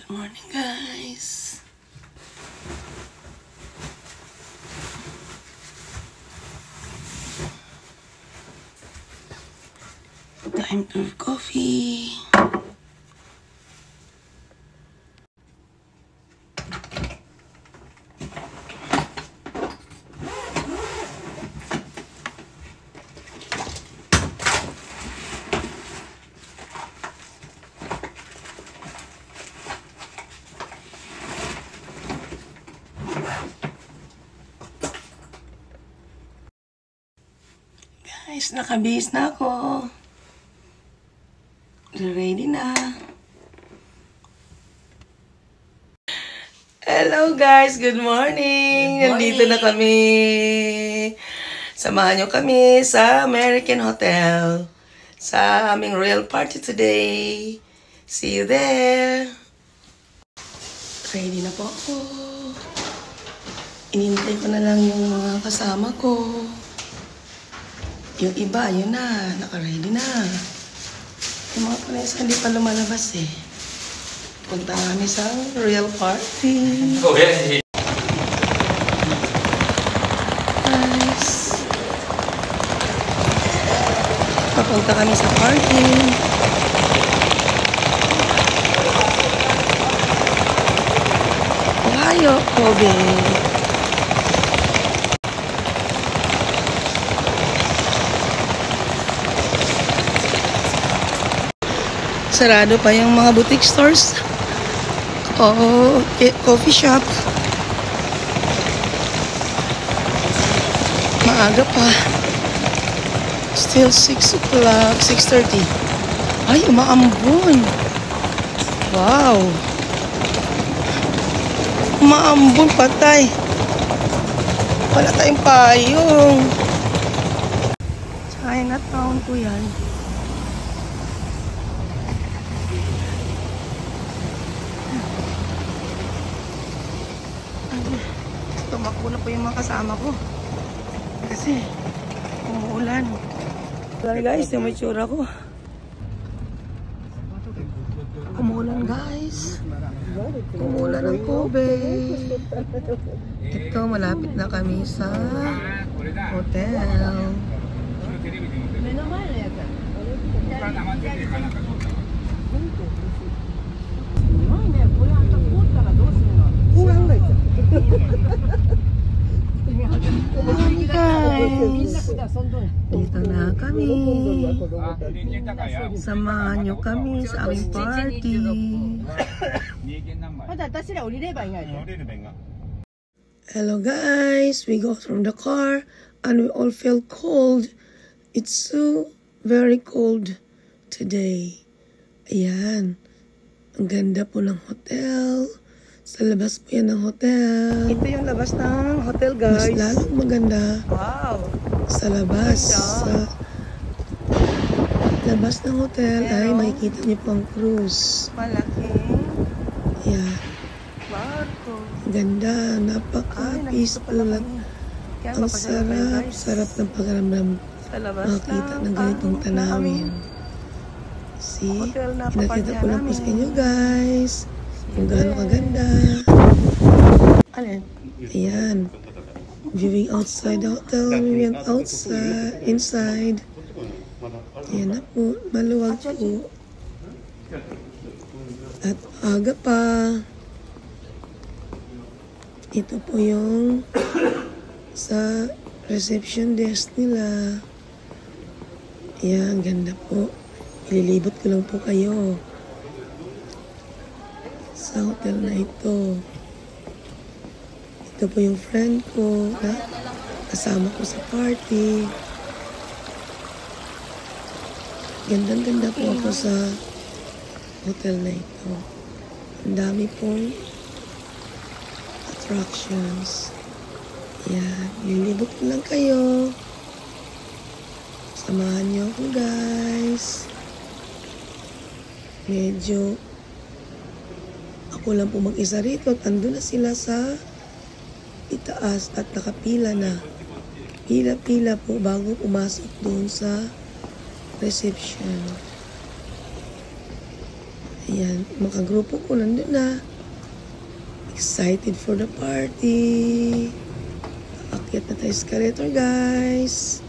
Good morning, guys. Time to have coffee. Guys, nakabihis na ako. Ready na. Hello guys, good morning. Nandito na kami. Samahan nyo kami sa American Hotel. Sa aming royal party today. See you there. Ready na po ako. Inintay ko na lang yung mga kasama ko. Yung iba, yun na. Naka-ready na. Yung mga panesa hindi pa lumalabas eh. Punta kami sa royal party. Okay. Nice. Papunta kami sa party. Ohio, Kobe. Sarado pa yung mga boutique stores o coffee shop. Maaga pa. Still 6 o'clock, 6:30. Ay, umaambon. Wow. Umaambon, patay. Wala tayong payong. Chinatown po yan. Tumakbo na po yung mga kasama ko kasi umuulan. Well guys, yung may tsura ko. Umuulan guys. Umuulan ng Kobe. Ito, malapit na kami sa hotel. Guys, dito na kami. Samahan nyo kami sa aming party. Hello guys, we got from the car and we all feel cold. It's so very cold today. Ayan, ang ganda po ng hotel. Sa labas po yan ng hotel. Ito yung labas ng hotel, guys. Mas lalong maganda. Wow! Sa labas. Sa labas ng hotel ay makikita niyo po ang cruise. Malaking. Yeah. Barko. Ganda. Napaka-peaceful. Ang sarap. Sarap ng pagkaramdam. Makakita ng ganitong tanawin. See? Pinakita ko lang po sa inyo, guys. Kung gaano kaganda. Alin? Ayan. Viewing outside the hotel. We went outside. Inside. Ayan na po. Maluwag po. At aga pa. Ito po yung sa reception desk nila. Ayan. Ganda po. Ililibot ko lang po kayo sa hotel na ito. Ito po yung friend ko na kasama ko sa party. Gandang-ganda po ako sa hotel na ito. Ang dami pong attractions. Yan. Lilibot ko lang kayo. Samahan niyo ako, guys. Medyo ako lang po mag-isa rito at andun na sila sa itaas at nakapila na. Pila-pila po bago pumasok doon sa reception. Ayan, mga grupo ko nandun na. Excited for the party. Akyat na tayo escalator, guys.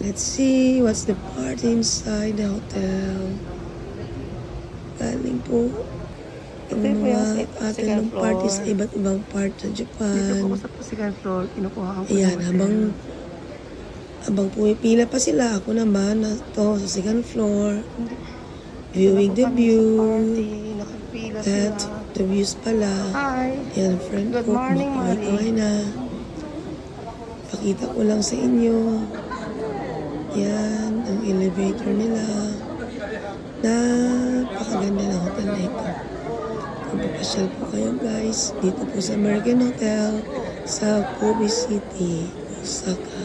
Let's see what's the party inside the hotel. Galing po ang mga atin ng party sa iba't ibang part sa Japan. Dito po sa second floor, kinukuha ko. Ayan, habang pumipila pa sila, ako naman na to sa second floor. Viewing the view. Nakapila At sila. the views pala. Hi. Yan, friend Good ko. morning, Mari. Kumakain na. Pakita ko lang sa inyo. Yan, ang elevator nila. Napakaganda ng hotel na ito. Kung papasyal po kayo guys, dito po sa American Hotel sa Kobe City, Osaka.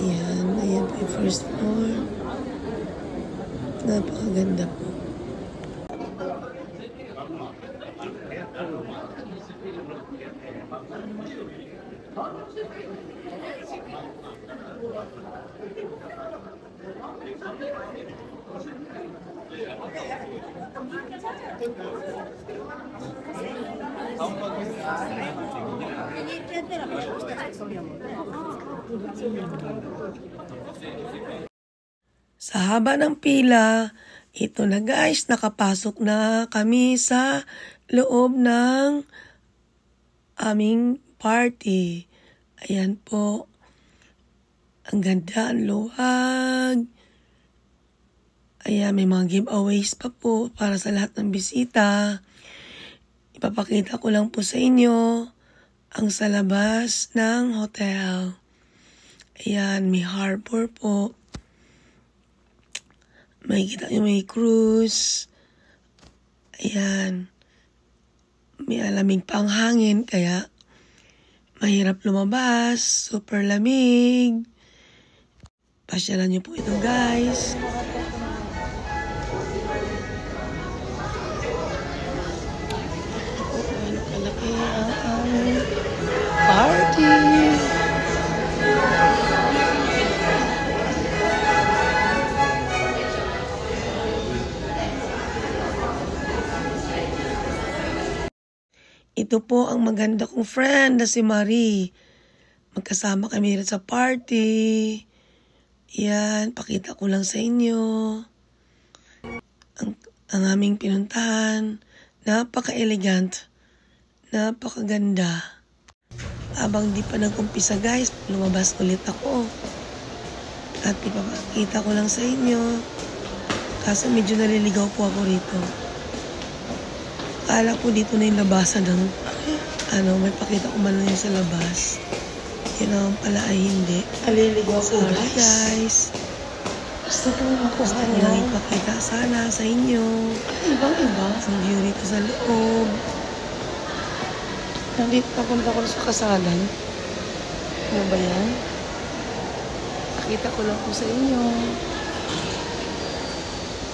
Yan, ayan po yung first floor. Napakaganda po. Sa haba ng pila, ito na guys, nakapasok na kami sa loob ng aming party. Ayan po. Ang ganda, ang luwag. Ayan, may mga giveaways pa po para sa lahat ng bisita. Ipapakita ko lang po sa inyo ang sa labas ng hotel. Ayan, may harbor po. Makikita nyo may cruise. Ayan. May alamig pa ang hangin, kaya mahirap lumabas. Super lamig. Pasyalan nyo po ito, guys. Malaki ang aming party. Ito po ang maganda kong friend na si Marie. Magkasama kami rin sa party. Yan, pakita ko lang sa inyo. Ang aming pinuntahan. Napaka-elegant. Napakaganda. Habang di pa nag-umpisa guys, lumabas ulit ako. At ipapakita ko lang sa inyo. Kaso medyo naliligaw po ako rito. Akala ko dito na yung labasan ng may pakita ko man lang yung sa labas. Yun naman pala ay hindi. Aliligaw ko Sorry guys. Gusto ko lang ipakita sana sa inyo. Ibang-iba. Ang view rito sa loob. Nandito napunta ko sa kasalan. Ano ba yan? Nakita ko lang po sa inyo.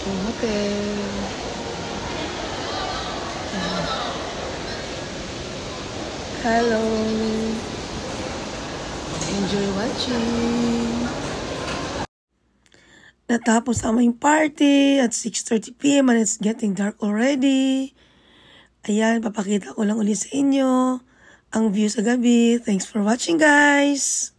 Yung hotel. Hello. Enjoy watching. Natapos ang aming party at 6:30 PM and it's getting dark already. Ayan, papakita ko lang ulit sa inyo ang view sa gabi. Thanks for watching guys.